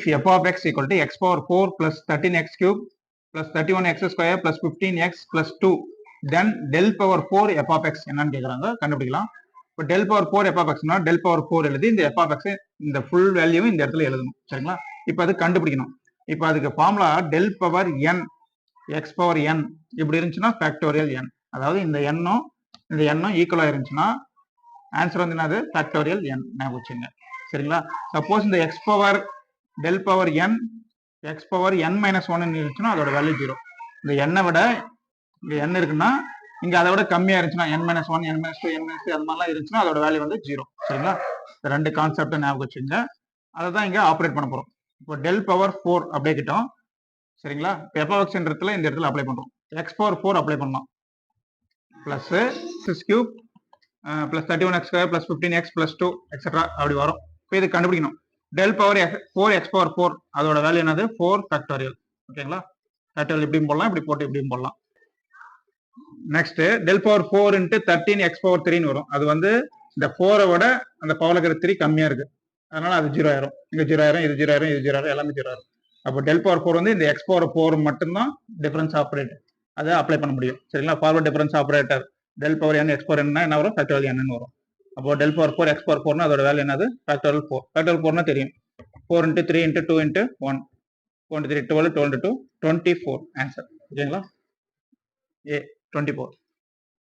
if f of x equal to x power 4 plus 13x cube plus 31x square plus 15x plus 2, then del power 4 f of x என்னன்னு கேக்குறாங்க, கண்டுபிடிக்கலாம். இப்போ del power 4 f of x னா del power 4 எழுதி இந்த f of x இந்த full வேல்யூவை இந்த இடத்துல எழுதணும். சரிங்களா? இப்போ அது கண்டுபிடிக்கணும். இப்போ அதுக்கு formula del power n x power n இப்படி இருந்துச்சுன்னா ஃபேக்டோரியல் n, அதாவது இந்த எண்ணும் இந்த எண்ணும் ஈக்குவலா இருந்துச்சுன்னா ஆன்சர் வந்து என்னது, ஃபேக்டோரியல் n ஞாபகம் வச்சுங்க. சரிங்களா? சப்போஸ் இந்த x power del power n x power n minus 1 இருந்துச்சுன்னா அதோட வேல்யூ 0. இந்த n விட இங்க n இருக்குன்னா இங்க அதை விட கம்மியா இருந்துச்சுன்னா n minus 1 n minus 2 n minus 3 அந்த மாதிரிலாம் இருந்துச்சுன்னா அதோட வேல்யூ வந்து 0. சரிங்களா? இந்த ரெண்டு கான்செப்டை ஞாபகம் வச்சுங்க. அதை தான் இங்க ஆப்ரேட் பண்ண போறோம். இப்போ del பவர் 4 அப்படியே கிட்டோம். சரிங்களா? f of x இடத்துல இந்த இடத்துல அப்ளை பண்றோம். x பவர் 4 அப்ளை பண்ணலாம். Plus 6 cube plus 31x square plus 15x plus 2 etcetera அப்படி வரும். இப்போ இது கண்டுபிடிக்கணும். டெல் பவர் 4x பவர் 4 அதோட வேல்யூ என்னது, 4 ஃபேக்டோரியல். ஓகேங்களா? ஃபேக்டோரியல் இப்படியும் போடலாம், இப்படி போட்டு இப்படியும் போடலாம். நெக்ஸ்ட் டெல் பவர் 4 இன்ட்டு 13x பவர் 3 வரும். அது வந்து இந்த 4 விட அந்த பவர் இருக்கிற 3 கம்மியா இருக்கு, அதனால அது 0 ஆயிரும். இங்க 0 ஆயிரும், இது 0 ஆயிரும், இது 0 ஆயிரும், எல்லாமே 0 ஆயிரும். அப்போ டெல் பவர் 4 வந்து இந்த x பவர் 4 மட்டும்தான் டிஃபரன்ஸ் ஆப்ரேட்டர், அதை அப்ளை பண்ண முடியும். சரிங்களா? Forward difference operator del power n x power n என்ன வரும், ஃபேக்டோரியல் n வரும். அப்போ del பவர் 4 x பவர் 4 அதோட வேல்யூ என்னது, ஃபேக்டோரியல் 4. ஃபேக்டோரியல் 4 தெரியும், 4 into 3 into 2 into 1, 4 into 3 12, 12 into 2 24 answer. ஓகேங்களா? A 24.